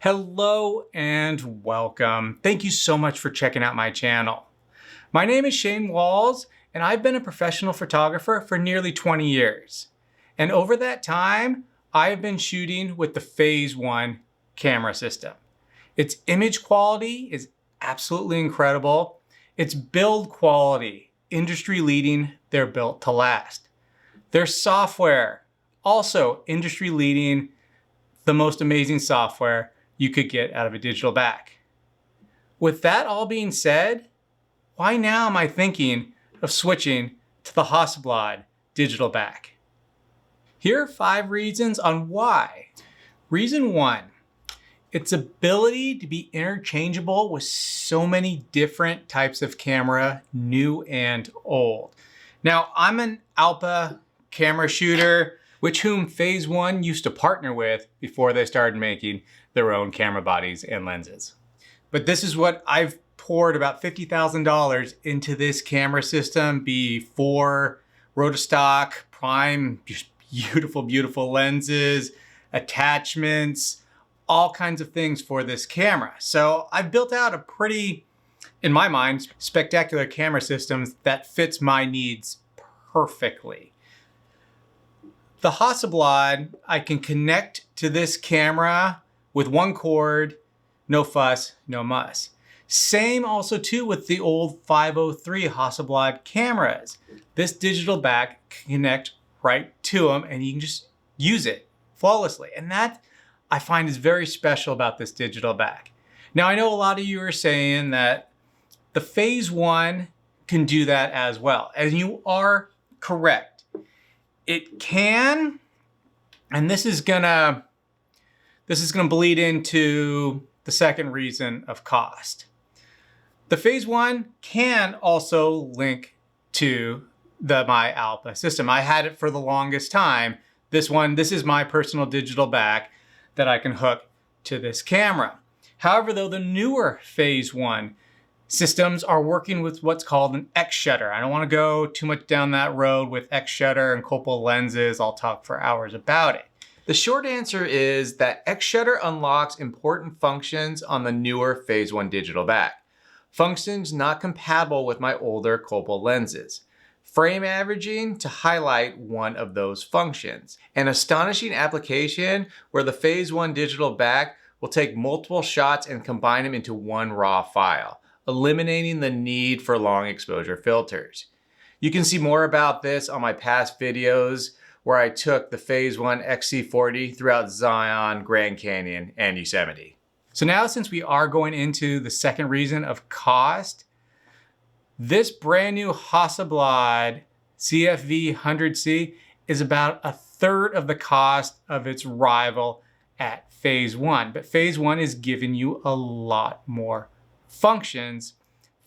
Hello and welcome. Thank you so much for checking out my channel. My name is Shane Walls and I've been a professional photographer for nearly 20 years. And over that time, I've been shooting with the Phase 1 camera system. Its image quality is absolutely incredible. Its build quality, industry leading, they're built to last. Their software, also industry leading, the most amazing software you could get out of a digital back. With that all being said, why now am I thinking of switching to the Hasselblad digital back? Here are 5 reasons on why. Reason 1, its ability to be interchangeable with so many different types of camera, new and old. Now, I'm an ALPA camera shooter, which whom Phase 1 used to partner with before they started making their own camera bodies and lenses. But this is what I've poured about $50,000 into this camera system before Rotostock, prime, just beautiful, beautiful lenses, attachments, all kinds of things for this camera. So I've built out a pretty, in my mind, spectacular camera system that fits my needs perfectly. The Hasselblad, I can connect to this camera with one cord, no fuss, no muss. Same also too with the old 503 Hasselblad cameras. This digital back can connect right to them and you can just use it flawlessly. And that I find is very special about this digital back. Now I know a lot of you are saying that the Phase 1 can do that as well. And you are correct. It can, and this is gonna bleed into the second reason of cost. The Phase 1 can also link to my ALPA system. I had it for the longest time. This is my personal digital back that I can hook to this camera. However, though, the newer Phase 1 systems are working with what's called an X shutter. I don't want to go too much down that road with X shutter and Copal lenses. I'll talk for hours about it. The short answer is that X shutter unlocks important functions on the newer Phase 1 digital back. Functions not compatible with my older Copal lenses. Frame averaging to highlight one of those functions. An astonishing application where the Phase 1 digital back will take multiple shots and combine them into one raw file, eliminating the need for long exposure filters. You can see more about this on my past videos where I took the Phase 1 XC40 throughout Zion, Grand Canyon, and Yosemite. So now, since we are going into the second reason of cost, this brand new Hasselblad CFV 100C is about 1/3 of the cost of its rival at Phase 1. But Phase 1 is giving you a lot more functions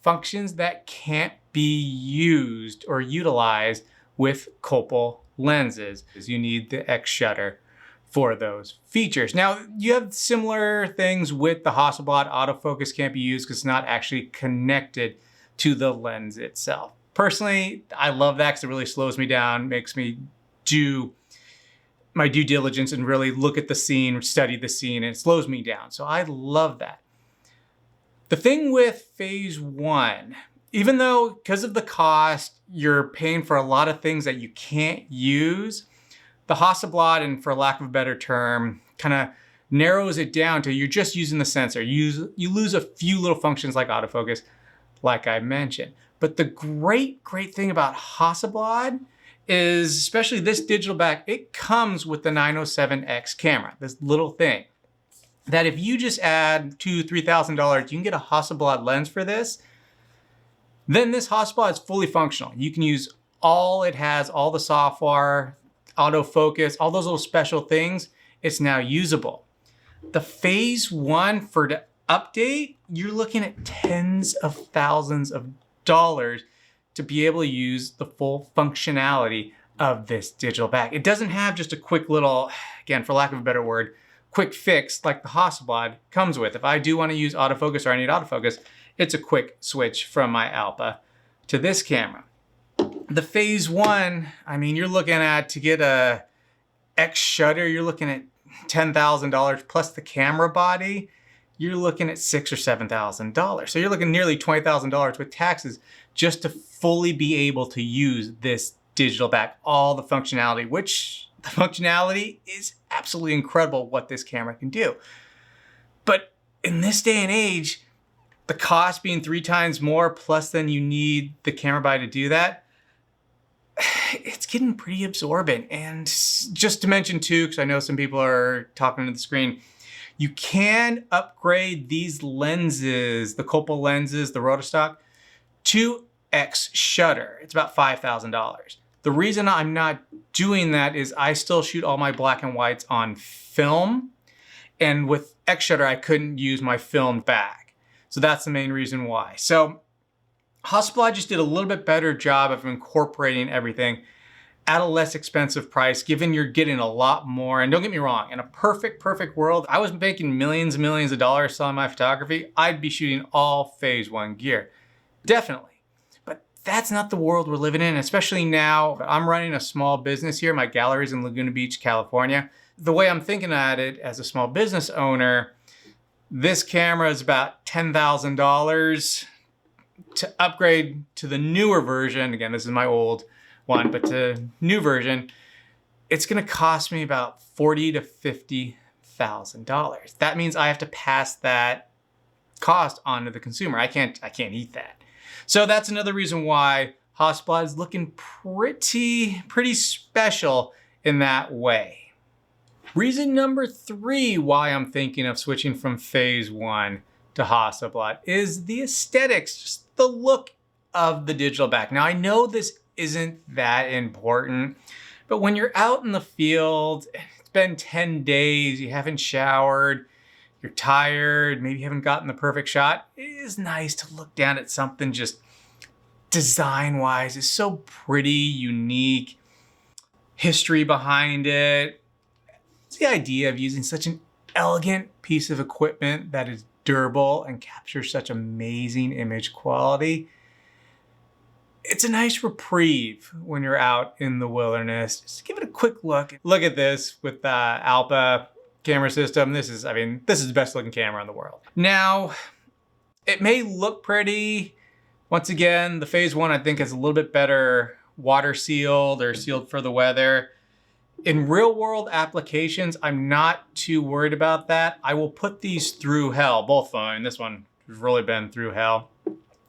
that can't be used or utilized with Copal lenses. You need the X shutter for those features. Now, you have similar things with the Hasselblad. Autofocus can't be used because it's not actually connected to the lens itself. Personally, I love that because it really slows me down, makes me do my due diligence and really look at the scene, study the scene, and it slows me down. So I love that. The thing with Phase 1, even though because of the cost, you're paying for a lot of things that you can't use, the Hasselblad, and for lack of a better term, kind of narrows it down to you're just using the sensor. You lose a few little functions like autofocus, like I mentioned. But the great thing about Hasselblad is, especially this digital back, it comes with the 907X camera, this little thing. That if you just add $2,000 to $3,000, you can get a Hasselblad lens for this. Then this Hasselblad is fully functional. You can use all it has, all the software, autofocus, all those little special things. It's now usable. The Phase 1 for the update, you're looking at tens of thousands of dollars to be able to use the full functionality of this digital back. It doesn't have just a quick little, again, for lack of a better word, quick fix like the Hasselblad comes with. If I do want to use autofocus or I need autofocus, it's a quick switch from my ALPA to this camera. The Phase 1, I mean, you're looking at, to get a X shutter, you're looking at $10,000 plus the camera body, you're looking at $6,000 or $7,000. So you're looking nearly $20,000 with taxes just to fully be able to use this digital back, all the functionality, which the functionality is absolutely incredible what this camera can do. But in this day and age, the cost being 3 times more plus then you need the camera body to do that, it's getting pretty absorbent. And just to mention too, because I know some people are talking to the screen, you can upgrade these lenses, the Copal lenses, the Rotostock, to X shutter. It's about $5,000. The reason I'm not doing that is I still shoot all my black and whites on film. And with X shutter, I couldn't use my film back. So that's the main reason why. So Hasselblad just did a little bit better job of incorporating everything at a less expensive price, given you're getting a lot more. And don't get me wrong, in a perfect world, I was making millions and millions of dollars selling my photography, I'd be shooting all phase 1 gear. Definitely. But that's not the world we're living in, especially now. I'm running a small business here. My gallery's in Laguna Beach, California. The way I'm thinking at it as a small business owner, this camera is about $10,000 to upgrade to the newer version. Again, this is my old one, but to new version, it's going to cost me about $40,000 to $50,000. That means I have to pass that cost on to the consumer. I can't eat that. So that's another reason why Hasselblad is looking pretty special in that way. Reason number 3 why I'm thinking of switching from phase 1 to Hasselblad is the aesthetics, just the look of the digital back. Now I know this isn't that important, but when you're out in the field, it's been 10 days, you haven't showered, you're tired, maybe you haven't gotten the perfect shot, it is nice to look down at something just design-wise. It's so pretty, unique, history behind it. It's the idea of using such an elegant piece of equipment that is durable and captures such amazing image quality. It's a nice reprieve when you're out in the wilderness. Just give it a quick look. Look at this with the ALPA camera system. This is the best looking camera in the world. Now, it may look pretty. Once again, the phase 1 I think is a little bit better water sealed or sealed for the weather. In real world applications, I'm not too worried about that. I will put these through hell, both of them. And this one has really been through hell.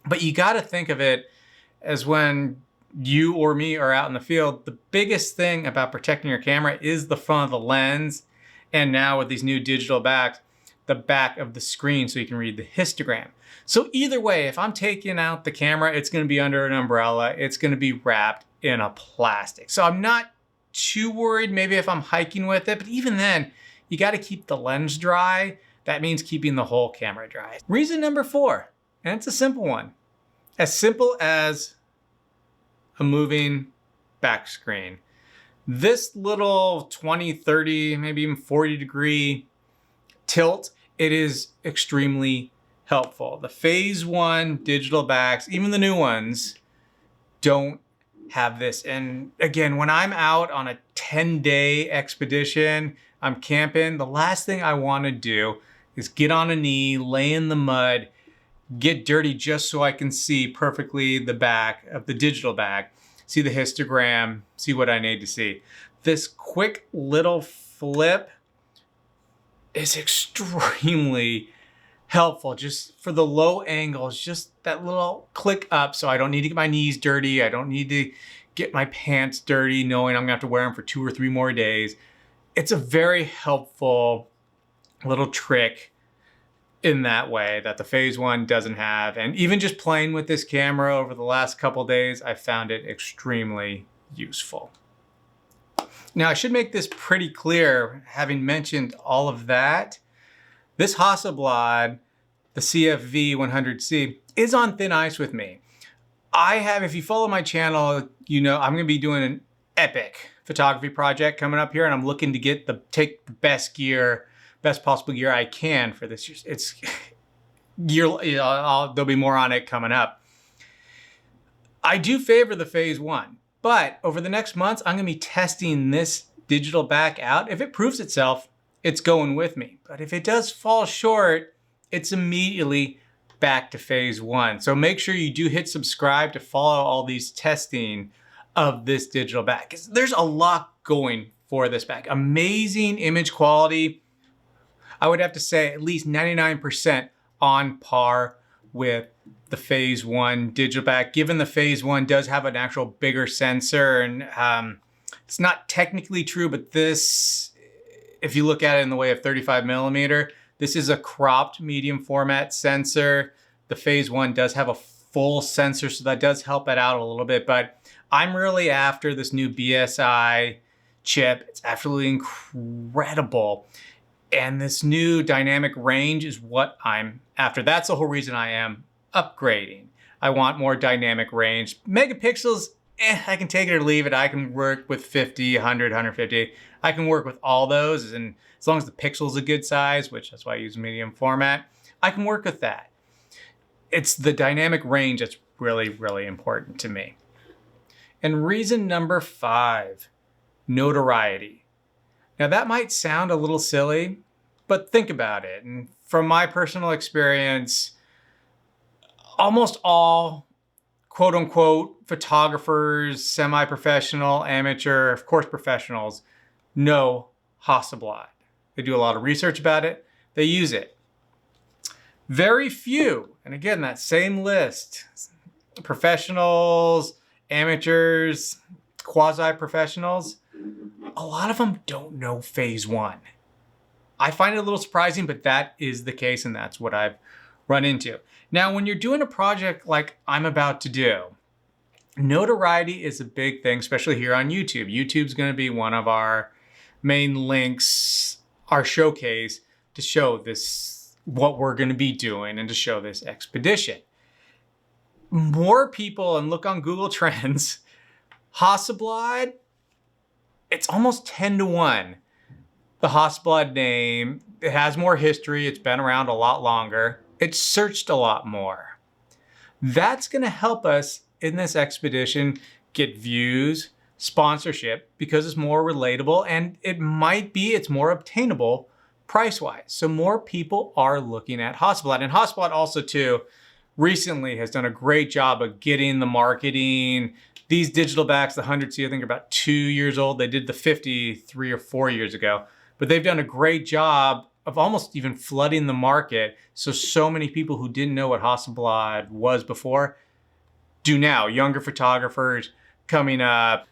But you got to think of it as when you or me are out in the field, the biggest thing about protecting your camera is the front of the lens. And now with these new digital backs, the back of the screen so you can read the histogram. So either way, if I'm taking out the camera, it's going to be under an umbrella. It's going to be wrapped in a plastic. So I'm not too worried maybe if I'm hiking with it, but even then, you got to keep the lens dry. That means keeping the whole camera dry. Reason number 4, and it's a simple one. As simple as a moving back screen. This little 20, 30, maybe even 40 degree tilt, it is extremely helpful. The phase 1 digital backs, even the new ones, don't have this. And again, when I'm out on a 10-day expedition, I'm camping, the last thing I want to do is get on a knee, lay in the mud, get dirty just so I can see perfectly the back of the digital bag, see the histogram, see what I need to see. This quick little flip is extremely helpful just for the low angles, just that little click up so I don't need to get my knees dirty. I don't need to get my pants dirty knowing I'm gonna have to wear them for 2 or 3 more days. It's a very helpful little trick in that way that the phase 1 doesn't have. And even just playing with this camera over the last couple days, I found it extremely useful. Now I should make this pretty clear, having mentioned all of that, this Hasselblad, the CFV 100C, is on thin ice with me. If you follow my channel, you know I'm gonna be doing an epic photography project coming up here, and I'm looking to take the best possible gear I can for this year. There'll be more on it coming up. I do favor the phase 1, but over the next months, I'm gonna be testing this digital back out. If it proves itself, it's going with me. But if it does fall short, it's immediately back to phase one. So make sure you do hit subscribe to follow all these testing of this digital back. 'Cause there's a lot going for this back. Amazing image quality. I would have to say at least 99% on par with the phase one digital back, given the phase one does have an actual bigger sensor. And it's not technically true, but this, if you look at it in the way of 35mm, this is a cropped medium format sensor. The phase one does have a full sensor, so that does help it out a little bit. But I'm really after this new BSI chip. It's absolutely incredible. And this new dynamic range is what I'm after. That's the whole reason I am upgrading. I want more dynamic range. Megapixels, I can take it or leave it. I can work with 50, 100, 150. I can work with all those, and as long as the pixel's a good size, which that's why I use medium format, I can work with that. It's the dynamic range that's really, really important to me. And reason number 5, notoriety. Now that might sound a little silly, but think about it. And from my personal experience, almost all quote unquote photographers, semi-professional, amateur, of course professionals, know Hasselblad. They do a lot of research about it. They use it. Very few, and again, that same list, professionals, amateurs, quasi-professionals, a lot of them don't know phase one. I find it a little surprising, but that is the case, and that's what I've run into. Now, when you're doing a project like I'm about to do, notoriety is a big thing, especially here on YouTube. YouTube's going to be one of our main links, our showcase to show this, what we're going to be doing and to show this expedition. More people, and look on Google Trends, Hasselblad, it's almost 10 to 1. The Hasselblad name, it has more history. It's been around a lot longer. It's searched a lot more. That's going to help us in this expedition get views, sponsorship, because it's more relatable, and it's more obtainable price-wise. So more people are looking at Hasselblad. And Hasselblad also too recently has done a great job of getting the marketing. These digital backs, the 100C, I think are about 2 years old. They did the 50 3 or 4 years ago, but they've done a great job of almost even flooding the market. So many people who didn't know what Hasselblad was before do now. Younger photographers coming up.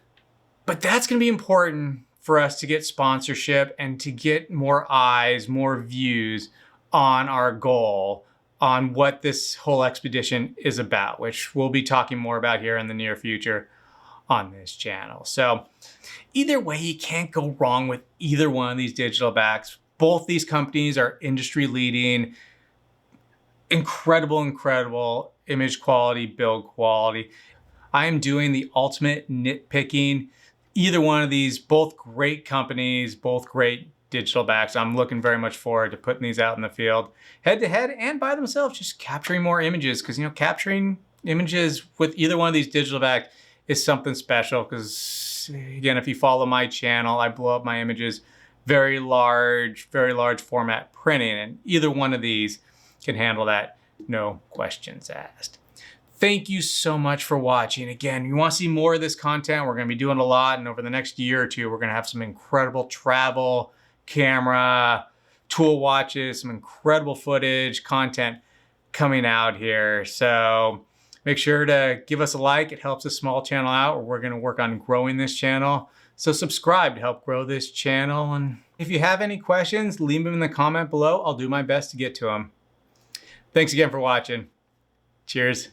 But that's going to be important for us to get sponsorship and to get more eyes, more views on our goal, on what this whole expedition is about, which we'll be talking more about here in the near future on this channel. So either way, you can't go wrong with either one of these digital backs. Both these companies are industry leading, incredible image quality, build quality. I am doing the ultimate nitpicking. Either one of these, both great companies, both great digital backs. I'm looking very much forward to putting these out in the field, head to head and by themselves, just capturing more images. Because, capturing images with either one of these digital backs is something special. Because again, if you follow my channel, I blow up my images, very large format printing, and either one of these can handle that, no questions asked. Thank you so much for watching. Again, you want to see more of this content, we're going to be doing a lot, and over the next year or two, we're going to have some incredible travel, camera, tool watches, some incredible footage, content coming out here. So make sure to give us a like. It helps a small channel out, or we're going to work on growing this channel. So subscribe to help grow this channel. And if you have any questions, leave them in the comment below. I'll do my best to get to them. Thanks again for watching. Cheers.